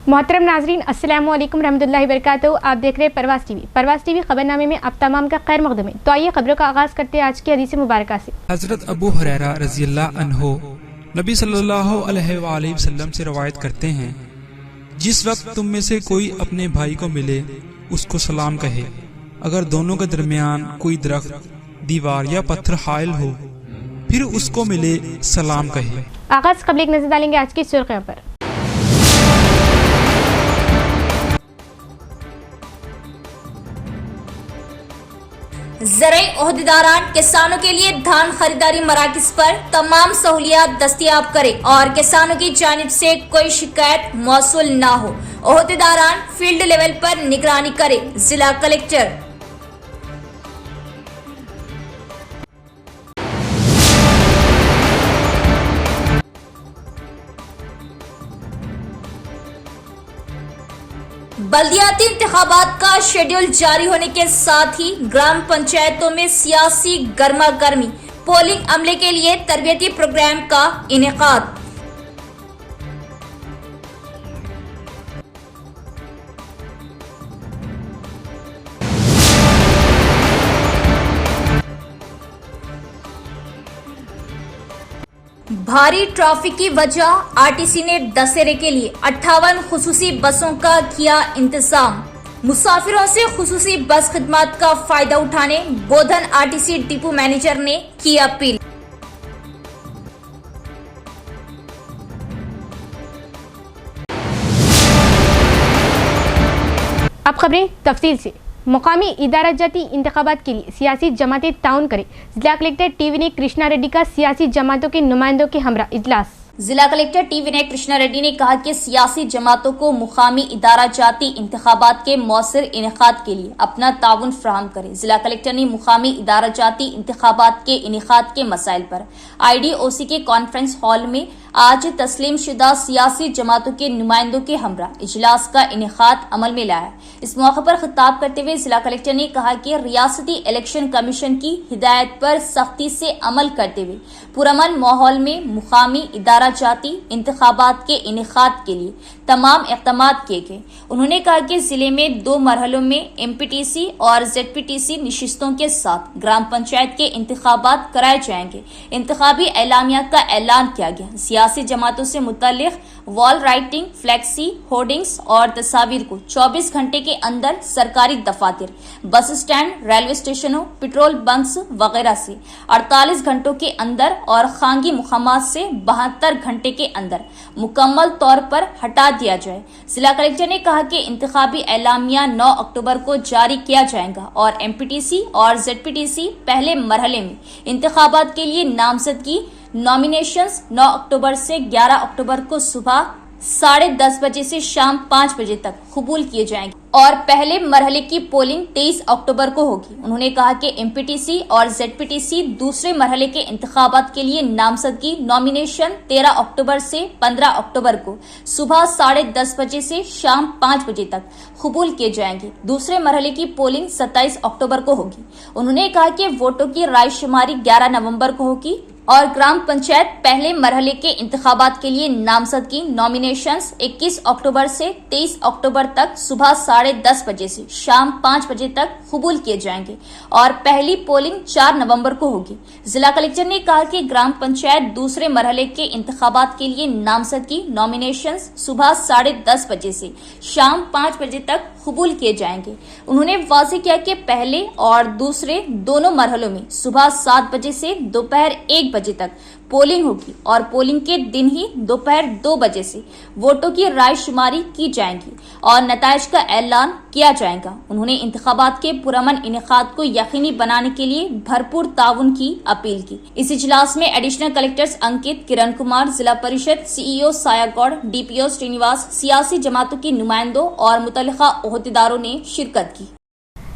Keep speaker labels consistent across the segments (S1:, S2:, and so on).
S1: मोहतरम नाजरीन, अस्सलाम वालेकुम रहमतुल्लाहि वबरकातुहू। आप देख रहे हैं परवाज़ टीवी खबरनामे में आप तमाम का खैर मक़दम है। तो आइए खबरों का आगाज़ करते हैं आज की हदीस मुबारक से।
S2: हज़रत अबू हुरैरा रज़ियल्लाहु अन्हु नबी सल्लल्लाहु अलैहि वसल्लम से रवायत करते हैं, जिस वक्त तुम में से कोई अपने भाई को मिले उसको सलाम कहे, अगर दोनों के दरमियान कोई दरख्त, दीवार या पत्थर हाइल हो, फिर उसको मिले सलाम कहे।
S1: आगाज़ कबल एक नजर डालेंगे आज की सुर्खियों पर।
S3: ज़राई ओहदेदारान किसानों के लिए धान खरीदारी मराकज़ पर तमाम सहूलियात दस्तयाब करें और किसानों की जानिब से कोई शिकायत मौसूल ना हो। ओहदेदारान फील्ड लेवल पर निगरानी करें। जिला कलेक्टर। बल्दियाती इंतखाबात का शेड्यूल जारी होने के साथ ही ग्राम पंचायतों में सियासी गर्मा गर्मी, पोलिंग अमले के लिए तरबियती प्रोग्राम का इनेकाद। भारी ट्रैफिक की वजह आरटीसी ने दशहरे के लिए 58 खुसूसी बसों का किया इंतजाम। मुसाफिरों से खुसूसी बस खिदमत का फायदा उठाने बोधन आरटीसी डिपो मैनेजर ने की अपील।
S1: अब खबरें तफसील से। मुकामी इदारा जाती इंतखाबात के लिए सियासी जमातें ताउन करें। जिला कलेक्टर टीवी ने कृष्णा रेड्डी का सियासी जमातों के नुमाइंदों के हमरा इजलास।
S3: जिला कलेक्टर टी विनय कृष्णा रेड्डी ने कहा कि सियासी जमातों को मुकामी इदारा जाती इंतखाबात के मौसर इनेकाद के लिए अपना ताउन फराहम करें। जिला कलेक्टर ने मुकामी इदारा जाती इंतखाबात के इनेकाद के मसाइल पर IDOC के कॉन्फ्रेंस हॉल में आज तस्लीम शुदा सियासी जमातों के नुमाइंदों के हमरा इजलास का इनेकाद अमल में लाया। इस मौके पर खिताब करते हुए जिला कलेक्टर ने कहा कि रियासती इलेक्शन कमीशन की हिदायत पर सख्ती से अमल करते हुए पुरअमन माहौल में मुकामी इदारा जाती इंतखाबात के इनेकाद के लिए तमाम इक़दामात किए गए। उन्होंने कहा कि जिले में 2 मरहलों में MPTC और ZPTC निशिस्तों के साथ ग्राम पंचायत के इंतखाबात कराए जाएंगे। इंतखाबी एलामिया का ऐलान किया गया। सियासी जमातों से मुतल्लिक वॉल राइटिंग, फ्लैक्सी, होर्डिंग्स और तस्वीर को 24 घंटे के अंदर सरकारी दफातर, बस स्टैंड, रेलवे स्टेशनों, पेट्रोल बंक्स वगैरह से 48 घंटों के अंदर और खांगी मुकामात से 72 घंटे के अंदर मुकम्मल तौर पर हटा दिया जाए। जिला कलेक्टर ने कहा कि इंतखाबी एलामिया 9 अक्टूबर को जारी किया जाएगा और MPTC और ZPTC पहले मरहले में इंतखाबात के लिए नामजदगी नॉमिनेशंस 9 अक्टूबर से 11 अक्टूबर को सुबह 10:30 बजे से शाम 5 बजे तक कबूल किए जाएंगे और पहले मरहले की पोलिंग 23 अक्टूबर को होगी। उन्होंने कहा कि MPTC और ZPTC दूसरे मरहले के इंतखाबात के लिए नामजदगी नॉमिनेशन 13 अक्टूबर से 15 अक्टूबर को सुबह 10:30 बजे से शाम 5 बजे तक कबूल किए जाएंगे। दूसरे मरहले की पोलिंग 27 अक्टूबर को होगी। उन्होंने कहा कि वोटों की रायशुमारी 11 नवंबर को होगी और ग्राम पंचायत पहले मरहले के इंतखाबात के लिए नामजदगी नॉमिनेशंस 21 अक्टूबर से 23 अक्टूबर तक सुबह 10:30 बजे से शाम 5 बजे तक कबूल किए जाएंगे और पहली पोलिंग 4 नवंबर को होगी। जिला कलेक्टर ने कहा कि ग्राम पंचायत दूसरे मरहले के इंतखाबात के लिए नामजदगी नॉमिनेशंस सुबह 10:30 बजे से शाम 5 बजे तक कबूल किए जाएंगे। उन्होंने वाज़ेह किया कि पहले और दूसरे दोनों मरहलों में सुबह 7 बजे से दोपहर 1 बजे तक पोलिंग होगी और पोलिंग के दिन ही दोपहर 2 बजे से वोटों की राय शुमारी की जाएगी और नताइज का ऐलान किया जाएगा। उन्होंने इंतखाबात के पुरअमन इनेकाद को यकीनी बनाने के लिए भरपूर ताउन की अपील की। इस इजलास में एडिशनल कलेक्टर्स अंकित, किरण कुमार, जिला परिषद CEO सायागौड़, DPO श्रीनिवास, सियासी जमातों के नुमाइंदों और मुतल्लिका ओहदेदारों ने शिरकत की।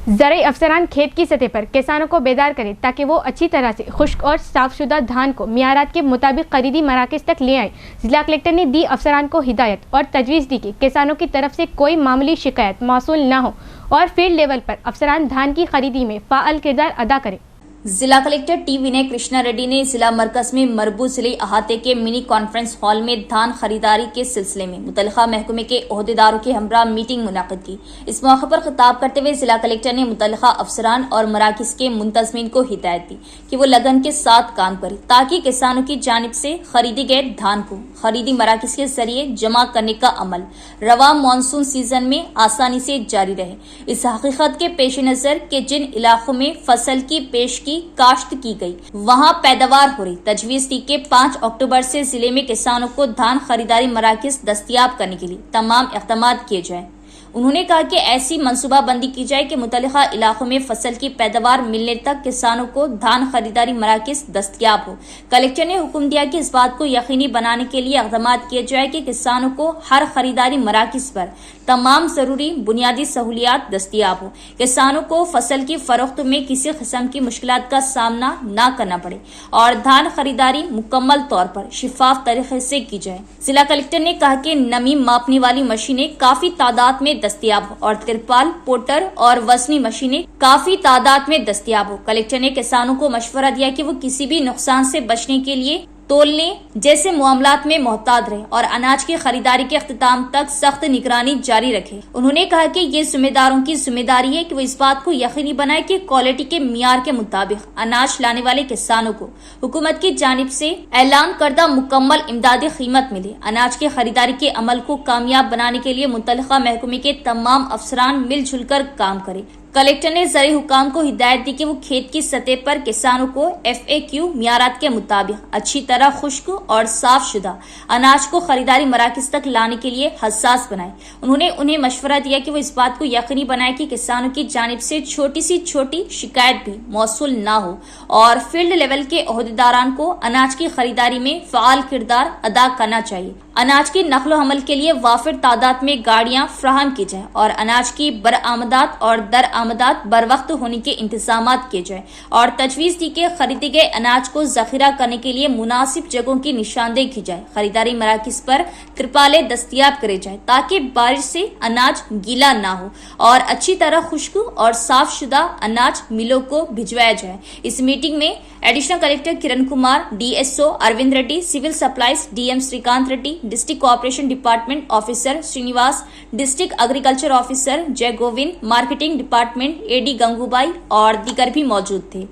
S1: ज़राई अफसरान खेत की सतह पर किसानों को बेदार करें ताकि वो अच्छी तरह से खुश्क और साफशुदा धान को मियारात के मुताबिक खरीदी मराकज़ तक ले आए। जिला कलेक्टर ने दी अफसरान को हिदायत और तजवीज़ दी कि किसानों की तरफ से कोई मामूली शिकायत मौसूल न हो और फील्ड लेवल पर अफसरान धान की खरीदी में फ़ाअल किरदार अदा करें।
S3: जिला कलेक्टर टी विनय कृष्णा रेड्डी ने जिला मरकज में मरबूत जिले अहाते के मिनी कॉन्फ्रेंस हॉल में धान खरीदारी के सिलसिले में मुतल्लिका महकमे के ओहदेदारों के हमरा मीटिंग मुनाकिद की। इस मौके पर खिताब करते हुए जिला कलेक्टर ने मुतल्लिका अफसरान और मराकिज के मुंतजमीन को हिदायत दी कि वो लगन के साथ काम करें ताकि किसानों की जानिब से खरीदी गए धान को खरीदी मराकिज के जरिए जमा करने का अमल रवा मानसून सीजन में आसानी से जारी रहे। इस हकीकत के पेश नजर के जिन इलाकों में फसल की पेश की काश्त की गई वहां पैदावार हो रही, तजवीज थी कि 5 अक्टूबर से जिले में किसानों को धान खरीदारी मराकिज दस्तयाब करने के लिए तमाम इक़दामात किए जाए। उन्होंने कहा कि ऐसी मंसूबाबंदी की जाए कि मुतल्लिका इलाकों में फसल की पैदावार मिलने तक किसानों को धान खरीदारी मराकिज दस्तयाब हो। कलेक्टर ने हुक्म दिया कि इस बात को यकीनी बनाने के लिए इक़दामात किए जाए कि किसानों को हर खरीदारी मराकिज पर तमाम जरूरी बुनियादी सहूलियात दस्तयाब हो, किसानों को फसल की फरोख्त में किसी किस्म की मुश्किलात का सामना न करना पड़े और धान खरीदारी मुकम्मल तौर पर शिफाफ तरीके से की जाए। जिला कलेक्टर ने कहा कि नमी मापने वाली मशीनें काफी तादाद में दस्तयाब हो और तिरपाल, पोटर और वजनी मशीनें काफी तादाद में दस्तयाब हो। कलेक्टर ने किसानों को मशवरा दिया कि वो किसी भी नुकसान से बचने के लिए तोलने जैसे मामलात में मोहतात रहे और अनाज की खरीदारी के अख्तिताम तक सख्त निगरानी जारी रखे। उन्होंने कहा कि ये जिम्मेदारों की जिम्मेदारी है कि वो इस बात को यकीनी बनाए कि क्वालिटी के मियार के मुताबिक अनाज लाने वाले किसानों को हुकूमत की जानिब से ऐलान करदा मुकम्मल इमदादी कीमत मिले। अनाज की खरीदारी के अमल को कामयाब बनाने के लिए मुतल्लिका महकमे के तमाम अफसरान मिलजुल कर काम करे। कलेक्टर ने ज़राई हुकाम को हिदायत दी कि वो खेत की सतह पर किसानों को FAQ मियारात के मुताबिक अच्छी तरह खुश्क और साफ शुदा अनाज को खरीदारी मराकिज तक लाने के लिए हसास बनाए। उन्होंने उन्हें मशवरा दिया कि वो इस बात को यकीनी बनाए कि किसानों की जानिब से छोटी सी छोटी शिकायत भी मौसूल ना हो और फील्ड लेवल के ओहदेदारान को अनाज की खरीदारी में फ़ाल किरदार अदा करना चाहिए। अनाज की नकलो हमल के लिए वाफिर तादाद में गाड़ियां फ्राहम की जाए और अनाज की बरआमदात और दरआमदात बर वक्त होने के इंतजामात किए जाए और तजवीज़ दी कि खरीदे गए अनाज को जखीरा करने के लिए मुनासिब जगहों की निशानदेही की जाए। खरीदारी मराकिज पर तिरपाले दस्तयाब करे जाए ताकि बारिश से अनाज गीला ना हो और अच्छी तरह खुश्क और साफ शुदा अनाज मिलों को भिजवाया जाए। इस मीटिंग में additional collector Kiran Kumar, DSO Arvind Reddy, civil supplies DM Srikanth Reddy, district cooperation department officer Srinivas, district agriculture officer Jai Govind, marketing department AD Gangubai और दीगर भी मौजूद थे।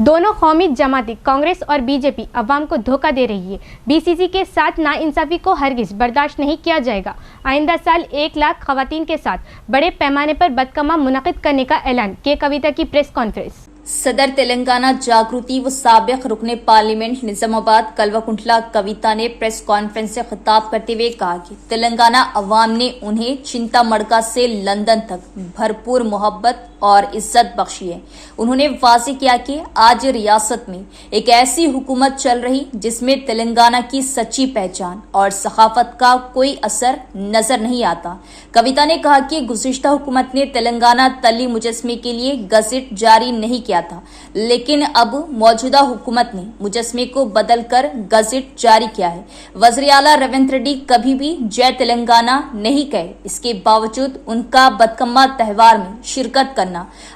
S1: दोनों कौमी जमातें कांग्रेस और बीजेपी अवाम को धोखा दे रही है। BCC के साथ नाइंसाफी को हरगिज बर्दाश्त नहीं किया जाएगा। आइंदा साल 1 लाख खवातीन के साथ बड़े पैमाने पर बदकमा मुनक़िद करने का ऐलान। के कविता की प्रेस कॉन्फ्रेंस।
S3: सदर तेलंगाना जागृति व साबिक रुकने पार्लियामेंट निजामाबाद कल्वाकुंटला कविता ने प्रेस कॉन्फ्रेंस से खिताब करते हुए कहा कि तेलंगाना अवाम ने उन्हें चिंता मड़का से लंदन तक भरपूर मोहब्बत और इज्जत बख्शी है। उन्होंने वाज़ेह किया कि आज रियासत में एक ऐसी हुकूमत चल रही जिसमें तेलंगाना की सच्ची पहचान और सखाफत का कोई असर नजर नहीं आता। कविता ने कहा कि गुज़िश्ता हुकूमत ने तेलंगाना तली मुजस्मे के लिए गज़ट जारी नहीं किया था, लेकिन अब मौजूदा हुकूमत ने मुजस्मे को बदल कर गज़ट जारी किया है। वज़ीर आला रेवंत रेड्डी कभी भी जय तेलंगाना नहीं कहे, इसके बावजूद उनका बदकम्मा त्यौहार में शिरकत करना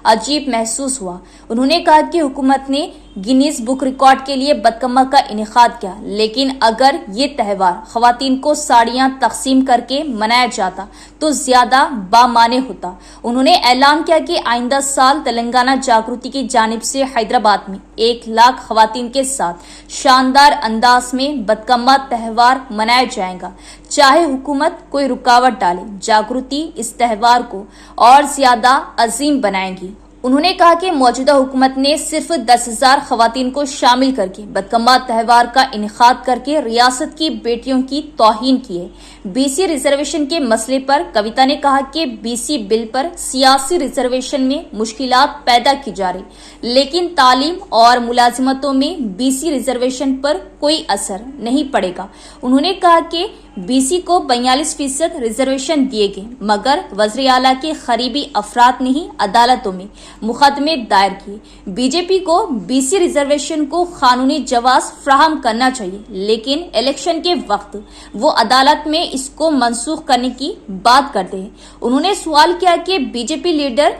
S3: अजीब महसूस हुआ। उन्होंने कहा कि हुकूमत ने गिनीज बुक रिकॉर्ड के लिए बदकम्मा का इनेकाद किया, लेकिन अगर ये त्यौहार खवातीन को साड़ियां तकसीम करके मनाया जाता तो ज्यादा बामाने होता। उन्होंने ऐलान किया कि आइंदा साल तेलंगाना जागृति की जानिब से हैदराबाद में 1 लाख खवातीन के साथ शानदार अंदाज में बदकम्मा त्यौहार मनाया जाएगा। चाहे हुकूमत कोई रुकावट डाले, जागृति इस त्यौहार को और ज्यादा अजीम बनाएगी। उन्होंने कहा कि मौजूदा हुकूमत ने सिर्फ 10,000 खवातीन को शामिल करके बदकम्मा त्यौहार का इनेकाद करके रियासत की बेटियों की तौहीन की है। BC रिजर्वेशन के मसले पर कविता ने कहा कि BC बिल पर सियासी रिजर्वेशन में मुश्किलात पैदा की जा रही, लेकिन तालीम और मुलाजिमतों में BC रिजर्वेशन पर कोई असर नहीं पड़ेगा। उन्होंने कहा कि BC को 42% रिजर्वेशन दिए गए, मगर वज़ीर आला के करीबी अफराद ने ही अदालतों में मुकदमे दायर किए। बीजेपी को BC रिजर्वेशन को कानूनी जवाज फ्राहम करना चाहिए, लेकिन इलेक्शन के वक्त वो अदालत में इसको मनसूख करने की बात करते हैं। उन्होंने सवाल किया कि बीजेपी लीडर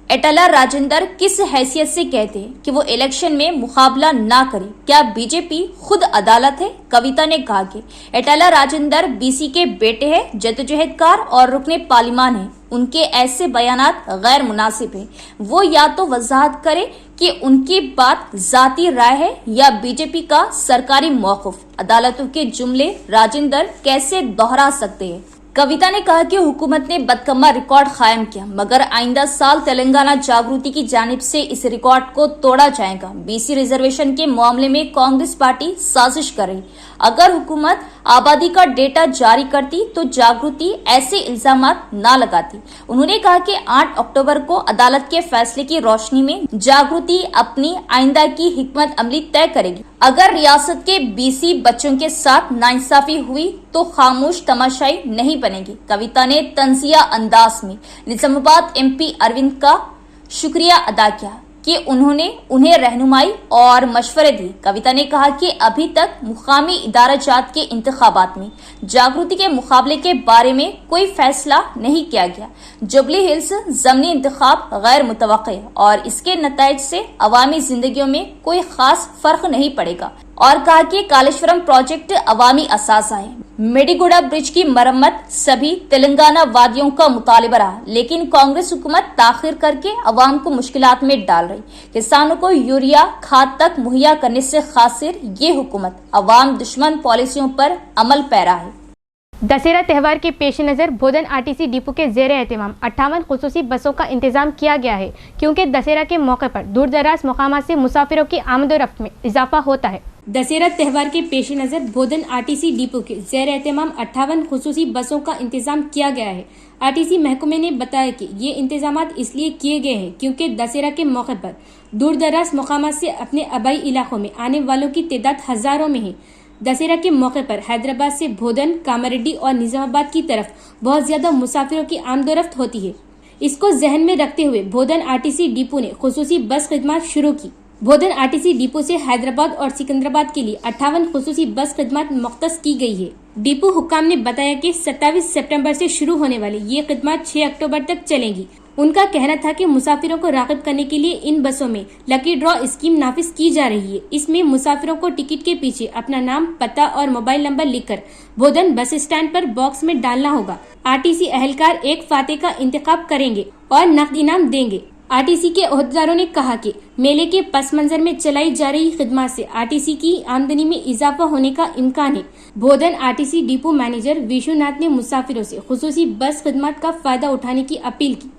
S3: एटाला राजेंद्र किस हैसियत से कहते हैं कि वो इलेक्शन में मुकाबला ना करे? क्या बीजेपी खुद अदालत है? कविता ने कहा कि एटाला राजेंद्र बीसी के बेटे हैं, जद्दोजहदकार और रुकने पार्लिमान हैं। उनके ऐसे बयानात गैर मुनासिब हैं। वो या तो वजाहत करे कि उनकी बात जाती राय है या बीजेपी का सरकारी मौक़िफ़। अदालतों के जुमले राजेंद्र कैसे दोहरा सकते हैं? कविता ने कहा कि हुकूमत ने बदकम्मा रिकॉर्ड कायम किया, मगर आइंदा साल तेलंगाना जागृति की जानिब से इस रिकॉर्ड को तोड़ा जाएगा। बीसी रिजर्वेशन के मामले में कांग्रेस पार्टी साजिश कर रही। अगर हुकूमत आबादी का डेटा जारी करती तो जागृति ऐसे इल्जामात ना लगाती। उन्होंने कहा कि 8 अक्टूबर को अदालत के फैसले की रोशनी में जागृति अपनी आइंदा की हिकमत अमली तय करेगी। अगर रियासत के बीसी बच्चों के साथ नाइंसाफी हुई तो खामोश तमाशाई नहीं बनेगी। कविता ने तंजिया अंदाज में निजामाबाद एमपी अरविंद का शुक्रिया अदा किया कि उन्होंने उन्हें रहनुमाई और मशवरे दिए। कविता ने कहा कि अभी तक मुकामी इदारा जात के इंतखाबात में जागृति के मुकाबले के बारे में कोई फैसला नहीं किया गया। जुबली हिल्स ज़मनी इंतखाब गैर मुतवक्के है और इसके नताइज से अवामी जिंदगियों में कोई खास फर्क नहीं पड़ेगा। और कहा कि कालेश्वरम प्रोजेक्ट अवामी असासा है। मेडीगुड़ा ब्रिज की मरम्मत सभी तेलंगाना वादियों का मुतालिबा रहा, लेकिन कांग्रेस हुकूमत ताखिर करके अवाम को मुश्किलात में डाल रही। किसानों को यूरिया खाद तक मुहैया करने से खासिर ये हुकूमत अवाम दुश्मन पॉलिसियों पर अमल पैरा है।
S1: दशहरा त्यौहार के पेश नज़र बोधन आरटीसी डिपो के ज़ेर एहतमाम 58 खुसूसी बसों का इंतजाम किया गया है, क्योंकि दशहरा के मौके पर दूर दराज मकामात से मुसाफिरों की आमदोरफ्त में इजाफा होता है। दशहरा त्यौहार के पेश नज़र बोधन आरटीसी डिपो के ज़ेर एहतमाम 58 खुसूसी बसों का इंतजाम किया गया है। आरटीसी महकमे ने बताया कि ये इंतजामात इसलिए किए गए हैं क्योंकि दशहरा के मौके पर दूर दराज मकामात से अपने आबाई इलाकों में आने वालों की तादाद हज़ारों में है। दशहरा के मौके पर हैदराबाद से बोधन, कामारेड्डी और निजामाबाद की तरफ बहुत ज्यादा मुसाफिरों की आमदोरफ्त होती है। इसको जहन में रखते हुए बोधन आरटीसी डिपो ने खुसूसी बस खिदमत शुरू की। बोधन आरटीसी डिपो से हैदराबाद और सिकंदराबाद के लिए 58 खुसूसी बस खिदमत मुख्तस की गई है। डिपो हुक्काम ने बताया कि 27 सितंबर से शुरू होने वाली ये खिदमत 6 अक्टूबर तक चलेंगी। उनका कहना था कि मुसाफिरों को राग़िब करने के लिए इन बसों में लकी ड्रॉ स्कीम नाफिज की जा रही है। इसमें मुसाफिरों को टिकट के पीछे अपना नाम, पता और मोबाइल नंबर लिखकर बोधन बस स्टैंड पर बॉक्स में डालना होगा। आरटीसी अहलकार एक फाते का इंतखाब करेंगे और नकद इनाम देंगे। आरटीसी के ओहदेदारों ने कहा कि मेले के पस मंजर में चलाई जा रही खिदमत से आरटीसी की आमदनी में इजाफा होने का इम्कान है। बोधन आरटीसी डिपो मैनेजर विश्वनाथ ने मुसाफिरों से खुसूसी बस खिदमत का फायदा उठाने की अपील की।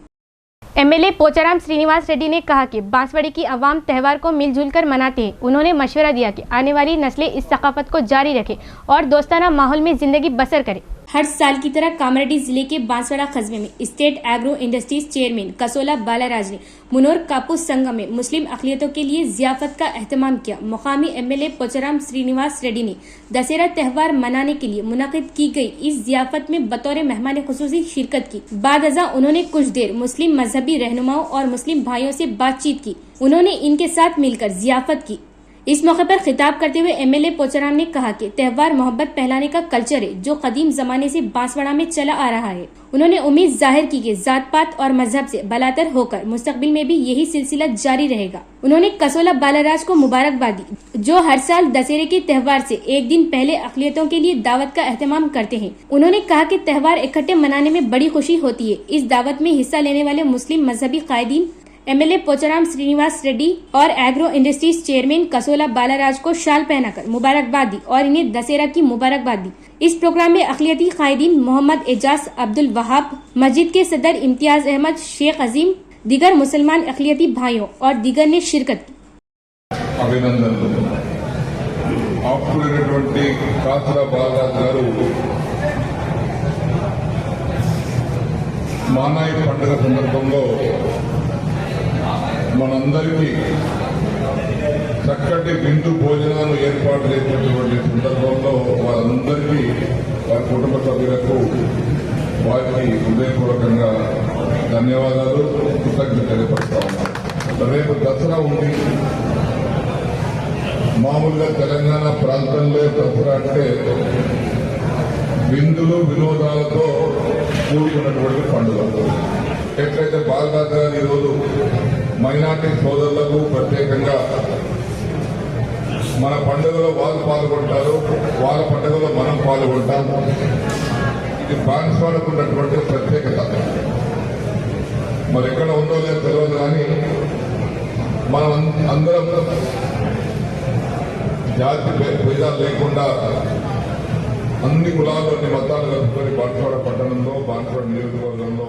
S1: एमएलए पोचाराम श्रीनिवास रेड्डी ने कहा कि बांसवाड़ी की आवाम त्यौहार को मिलजुल कर मनाते हैं। उन्होंने मशवरा दिया कि आने वाली नस्लें इस सकाफत को जारी रखें और दोस्ताना माहौल में जिंदगी बसर करें। हर साल की तरह कामारेड्डी जिले के बांसवाड़ा कस्बे में state agro industries chairman Kasola बालाराज ने मुनोर कापूस संगम में मुस्लिम अक़लियतों के लिए ज़ियाफ़त का एहतमाम किया। मुकामी एमएलए पोचाराम श्रीनिवास रेड्डी ने दशहरा त्यौहार मनाने के लिए मुनाकिद की गई इस ज़ियाफ़त में बतौर मेहमान खुसूसी शिरकत की। बाद अज़ा उन्होंने कुछ देर मुस्लिम मजहबी रहनुमाओं और मुस्लिम भाइयों से बातचीत की। उन्होंने इनके साथ मिलकर ज़ियाफ़त की। इस मौके पर खिताब करते हुए एमएलए पोचाराम ने कहा कि त्यौहार मोहब्बत फैलाने का कल्चर है जो कदीम जमाने से बांसवाड़ा में चला आ रहा है। उन्होंने उम्मीद जाहिर की कि जात पात और मजहब से बलातर होकर मुस्तकबिल में भी यही सिलसिला जारी रहेगा। उन्होंने कसोला बालाराज को मुबारकबाद दी जो हर साल दशहरे के त्यौहार से एक दिन पहले अक़लियतों के लिए दावत का एहतमाम करते हैं। उन्होंने कहा कि त्यौहार इकट्ठे मनाने में बड़ी खुशी होती है। इस दावत में हिस्सा लेने वाले मुस्लिम मजहबी कायदीन एमएलए पोचाराम श्रीनिवास रेड्डी और एग्रो इंडस्ट्रीज चेयरमैन कसोला बालाराज को शाल पहनाकर मुबारकबाद दी और इन्हें दशहरा की मुबारकबाद दी। इस प्रोग्राम में अक़लियती कायदीन मोहम्मद एजाज अब्दुल वहाब, मस्जिद के सदर इम्तियाज अहमद, शेख अजीम, दीगर मुसलमान अक़लियती भाइयों और दीगर ने शिरकत की।
S4: మనందరికీ చక్కటి విందు భోజనాలు ఏర్పాటు చేసినటువంటి సందర్భంలో వారందరికీ వారి కుటుంబ సభ్యులకు వారికి హృదయపూర్వకంగా ధన్యవాదాలు, కృతజ్ఞతలు తెలియపరుస్తా ఉన్నాను. రేపు దసరా ఉంది. మామూలుగా తెలంగాణ ప్రాంతంలో దసరా అంటే విందులు వినోదాలతో కూడుకున్నటువంటి పండుగ. ఎట్లయితే బాలదాస్ గారు ఈరోజు మైనార్టీ సోదరులకు ప్రత్యేకంగా మన పండుగలో వాళ్ళు పాల్గొంటారు, వాళ్ళ పండుగలో మనం పాల్గొంటాం. ఇది బాన్స్వాడకు ఉన్నటువంటి ప్రత్యేకత. మరి ఎక్కడ ఉందో లేదో తెలియదు, కానీ మనం అందరం జాతి భేదాలు లేకుండా అన్ని కులాలు అన్ని మతాలు కలుపుకొని బాన్స్వాడ పట్టణంలో బాన్స్వాడ నియోజకవర్గంలో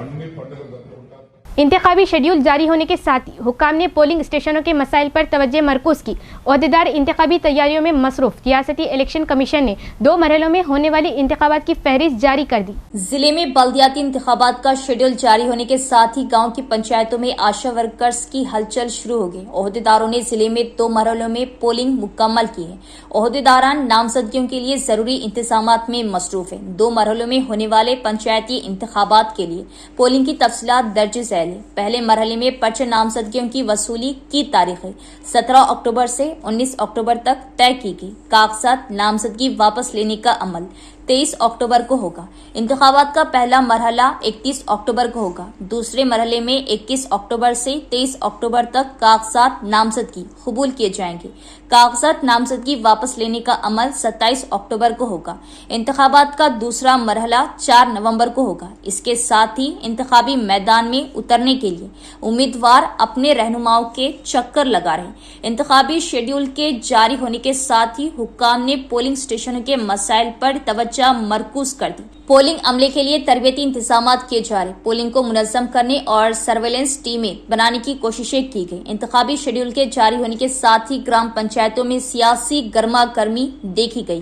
S4: అన్ని పండుగలు జరుపుకుంటాం.
S1: इंतखाबी शेड्यूल जारी होने के साथ ही हुक्काम ने पोलिंग स्टेशनों के मसाइल पर तवज्जो मरकूज की. ओहदेदार इंतखाबी तैयारियों में मसरूफ. रियासती इलेक्शन कमीशन ने 2 मरहलों में होने वाली इंतखाबात की फहरिस्त जारी कर दी.
S3: जिले में बल्दियाती इंतखाबात का शेड्यूल जारी होने के साथ ही गांव की पंचायतों में आशा वर्कर्स की हलचल शुरू हो गई. ओहदेदारों ने जिले में 2 मरहलों में पोलिंग मुकम्मल की है. ओहदेदारान नामजदगियों के लिए जरूरी इंतजामात में मसरूफ है. 2 मरहलों में होने वाले पंचायती इंतखाबात के लिए पोलिंग की तफसीलात दर्ज झैल. पहले मरहले में पर्चे नामजदगियों की वसूली की तारीखें 17 अक्टूबर से 19 अक्टूबर तक तय की गई. कागजात नामजदगी वापस लेने का अमल 23 अक्टूबर को होगा. इंतखाबात का पहला मरहला 31 अक्टूबर को होगा. दूसरे मरहले में 21 अक्टूबर से 23 अक्टूबर तक कागजात नामजदगी कबूल किए जाएंगे. कागजात नामजदगी वापस लेने का अमल 27 अक्टूबर को होगा. इंतखाबात का दूसरा मरहला 4 नवंबर को होगा. इसके साथ ही इंतखाबी मैदान में उतरने के लिए उम्मीदवार अपने रहनुमाओं के चक्कर लगा रहे. इंतखाबी शेड्यूल के जारी होने के साथ ही हुक्काम ने पोलिंग स्टेशनों के मसाइल पर तवज्जो मरकूज कर दी. पोलिंग अमले के लिए तरबियती इंतजामात किए जा रहे. पोलिंग को मुनज़्ज़म करने और सर्वेलेंस टीमें बनाने की कोशिशें की गई. इंतखाबी शेड्यूल के जारी होने के साथ ही ग्राम पंचायतों में सियासी गर्मा गर्मी देखी गई.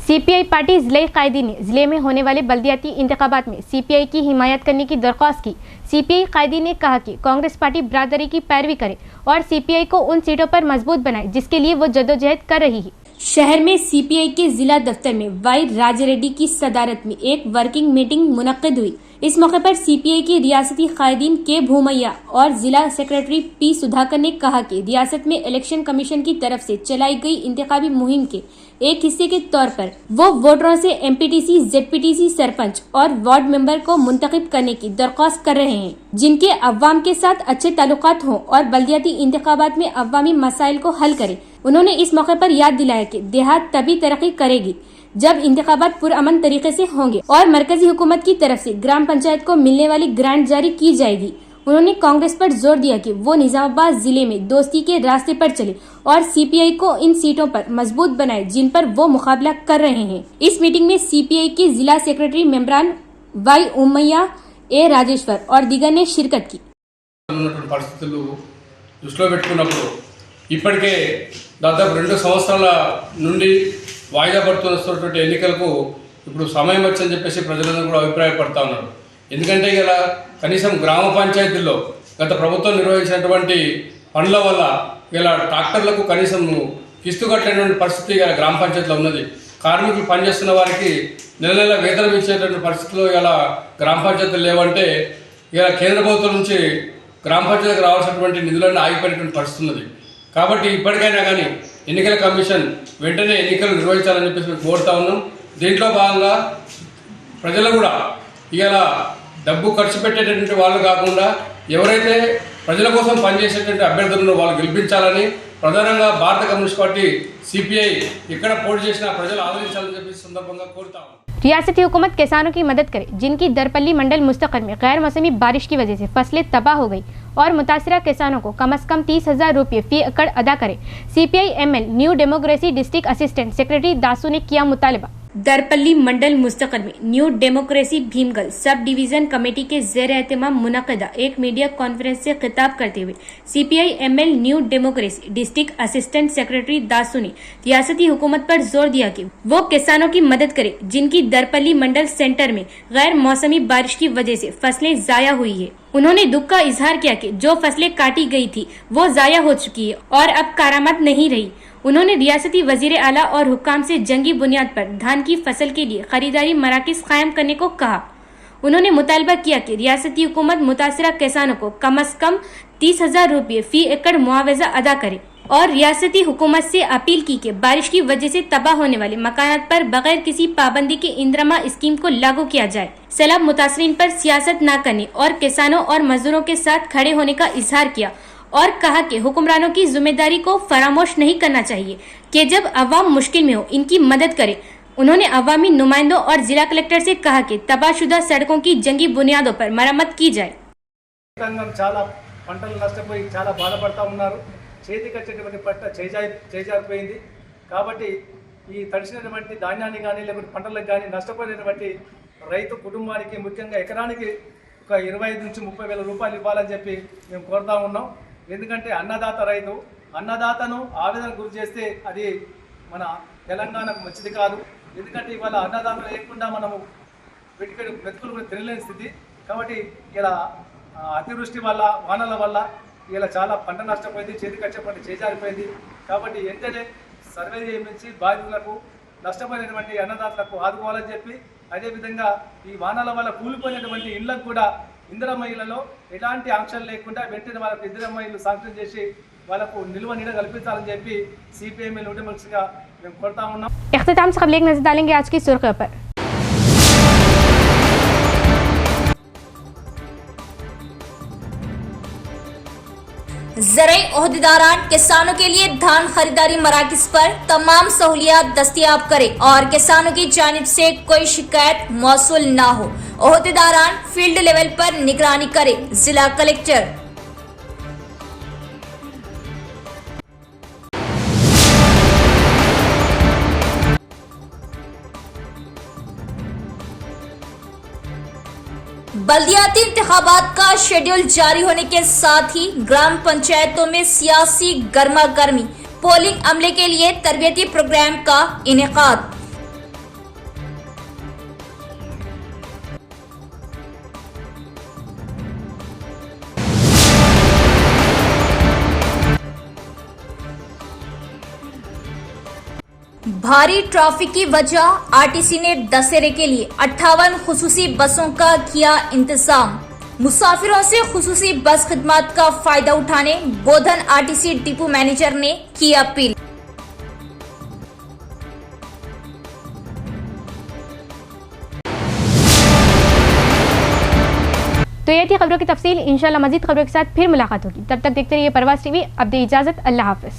S1: सीपीआई पार्टी ज़िले कायदीन ने ज़िले में होने वाले बल्दियाती इंतखाबात में सीपीआई की हिमायत करने की दरख्वास्त की. सीपीआई कायदीन ने कहा कि कांग्रेस पार्टी बरादरी की पैरवी करे और सीपीआई को उन सीटों पर मजबूत बनाए जिसके लिए वो जद्दोजहद कर रही है. शहर में सीपीआई के जिला दफ्तर में वाई राजरेड्डी की सदारत में एक वर्किंग मीटिंग मुनक्किद हुई. इस मौके पर सीपीआई के रियासती कायदीन के भूमैया और जिला सेक्रेटरी पी सुधाकर ने कहा कि रियासत में इलेक्शन कमीशन की तरफ से चलाई गई इंतखाबी मुहिम के एक हिस्से के तौर पर वो वोटरों से एमपीटीसी, जेडपीटीसी सरपंच और वार्ड मेंबर को मुंतखब करने की दरख्वास्त कर रहे हैं जिनके अवाम के साथ अच्छे ताल्लुकात हों और बल्दियाती इंतखाबात में अवामी मसाइल को हल करें. उन्होंने इस मौके पर याद दिलाया कि देहात तभी तरक्की करेगी जब इंतखाबात पुरअमन तरीके से होंगे और मरकजी हुकूमत की तरफ से ग्राम पंचायत को मिलने वाली ग्रांट जारी की जाएगी. उन्होंने कांग्रेस पर जोर दिया कि वो निजामाबाद जिले में दोस्ती के रास्ते पर चले और सीपीआई को इन सीटों पर मजबूत बनाए जिन पर वो मुकाबला कर रहे हैं. इस मीटिंग में सीपीआई के जिला सेक्रेटरी मेंबरान वाई उमैया, ए राजेश्वर और दीगर ने शिरकत की.
S5: పరిస్థితులు దృష్టిలో పెట్టుకున్నప్పుడు ఇప్పటికే దాదాపు 2 సంవత్సరాల నుండి వాయిదా పడుతున్నటువంటి ఎన్నికలకు ఇప్పుడు సమయం వచ్చని చెప్పేసి ప్రజలందరూ కూడా అభిప్రాయపడతా ఉన్నారు. ఎందుకంటే ఇలా కనీసం గ్రామ పంచాయతీల్లో గత ప్రభుత్వం నిర్వహించినటువంటి పనుల వల్ల ఇలా ట్రాక్టర్లకు కనీసం కిస్తు కట్టేటువంటి పరిస్థితి ఇలా గ్రామ పంచాయతీలో ఉన్నది. కార్మికులు పనిచేస్తున్న వారికి నెల నెల వేతనం ఇచ్చేటువంటి పరిస్థితిలో ఇలా గ్రామ పంచాయతీలు లేవంటే ఇలా కేంద్ర ప్రభుత్వం నుంచి గ్రామ పంచాయతీకి రావాల్సినటువంటి నిధులను ఆగిపోయినటువంటి పరిస్థితి ఉన్నది. కాబట్టి ఇప్పటికైనా కానీ ఎన్నికల కమిషన్ వెంటనే ఎన్నికలు నిర్వహించాలని చెప్పేసి మేము కోరుతా ఉన్నాం. దీంట్లో భాగంగా ప్రజలు కూడా ఇలా డబ్బు ఖర్చు పెట్టేటటువంటి వాళ్ళు కాకుండా ఎవరైతే ప్రజల కోసం పనిచేసేటువంటి అభ్యర్థులను వాళ్ళు గెలిపించాలని ప్రధానంగా భారత కమ్యూనిస్ట్ పార్టీ సిపిఐ ఇక్కడ పోటీ చేసిన ప్రజలు ఆదరించాలని చెప్పి సందర్భంగా కోరుతాము.
S1: रियासती हुकूमत किसानों की मदद करे जिनकी दरपल्ली मंडल मुस्तक़र में गैर मौसमी बारिश की वजह से फसलें तबाह हो गई और मुतासरा किसानों को कम से कम 30,000 रुपये फी एकड़ अदा करे. CPI ML new democracy district assistant secretary Dasu ने किया मुतालबा. दरपल्ली मंडल मुस्तक़र में new democracy Bheemgal sub division committee के ज़ेर एहतमाम मुनक़दा एक मीडिया कॉन्फ्रेंस से खिताब करते हुए CPI ML new democracy district assistant secretary Dasu ने रियासती हुकूमत पर जोर दिया कि वो किसानों की मदद करे जिनकी दरपल्ली मंडल सेंटर में गैर मौसमी बारिश की वजह से फसलें ज़ाया हुई है. उन्होंने दुख का इजहार किया कि जो फसलें काटी गई थी वो ज़ाया हो चुकी है और अब करामत नहीं रही. उन्होंने रियासती वजीर आला और हुक्काम से जंगी बुनियाद पर धान की फसल के लिए खरीदारी मराकज़ कायम करने को कहा. उन्होंने मुतालबा किया कि रियासती हुकूमत मुतासरा किसानों को कम से कम 30,000 रुपये फी एकड़ मुआवजा अदा करे और रियासती हुकूमत से अपील की कि बारिश की वजह से तबाह होने वाले मकानात पर बगैर किसी पाबंदी के इंदिरमा स्कीम को लागू किया जाए. सैलाब मुतासरीन पर सियासत न करने और किसानों और मजदूरों के साथ खड़े होने का इजहार किया और कहा कि हुक्मरानों की जिम्मेदारी को फरामोश नहीं करना चाहिए कि जब अवाम मुश्किल में हो इनकी मदद करे। उन्होंने अवामी नुमाइंदों और जिला कलेक्टर से कहा कि तबाहशुदा सड़कों की जंगी बुनियादों पर मरम्मत की जाए।
S6: చాలా పంటలు నష్టపోయి చాలా బాధపడతా ఉన్నారు. చేతికి వచ్చేటువంటి పంట చేజారిపోయింది. కాబట్టి ఈ తడిసినటువంటి ధాన్యాన్ని కానీ లేకపోతే పంటలకు కానీ నష్టపోయినటువంటి రైతు కుటుంబానికి ముఖ్యంగా ఎకరానికి ఒక 25 నుంచి 30 వేల రూపాయలు ఇవ్వాలని చెప్పి మేము కోరుతా ఉన్నాం. ఎందుకంటే అన్నదాత రైతు అన్నదాతను ఆవేదన గురి చేస్తే అది మన తెలంగాణకు మంచిది కాదు. ఎందుకంటే ఇవాళ అన్నదాత లేకుండా మనము మెతుకులు కూడా తినలేని స్థితి. కాబట్టి ఇలా అతివృష్టి వల్ల వానల వల్ల ఇలా చాలా పంట నష్టపోయింది, చేతికి వచ్చే పంట చేజారిపోయింది. కాబట్టి వెంటనే సర్వే చేయించి బాధితులకు నష్టపోయినటువంటి అన్నదాతలకు ఆదుకోవాలని చెప్పి, అదేవిధంగా ఈ వానల వల్ల కూలిపోయినటువంటి ఇళ్లకు కూడా ఇందిరమ్మ ఇళ్లలో ఎలాంటి ఆంక్షలు లేకుండా వెంటనే వాళ్ళకు ఇందిరమ్మ ఇల్లు శాంక్షన్ చేసి వాళ్ళకు నిల్వ నీడ కల్పించాలని చెప్పి సిపిఎంఎల్ ఉద్యమస్తుగా మేము కోరుతా ఉన్నాం.
S1: इख्तिताम से कबल एक नजर डालेंगे आज की सुर्खियों पर।
S3: ज़राई ओहदेदारान किसानों के लिए धान खरीदारी मराकज़ पर तमाम सहूलियात दस्तयाब करें और किसानों की जानिब से कोई शिकायत मौसूल ना हो। ओहदेदारान फील्ड लेवल पर निगरानी करें। जिला कलेक्टर। बल्दियाती इंतखाबात का शेड्यूल जारी होने के साथ ही ग्राम पंचायतों में सियासी गर्मा गर्मी, पोलिंग अमले के लिए तरबियती प्रोग्राम का इनेकाद। भारी ट्रैफिक की वजह आरटीसी ने दशहरे के लिए 58 खुसूसी बसों का किया इंतजाम। मुसाफिरों से खुसूसी बस खिदमत का फायदा उठाने बोधन आरटीसी डिपो मैनेजर ने की अपील।
S1: तो ये थी खबरों की तफसील। इंशाल्लाह मजीद खबरों के साथ फिर मुलाकात होगी। तब तक देखते रहिए परवाज़ टीवी। अब दे इजाजत। अल्लाह हाफिज।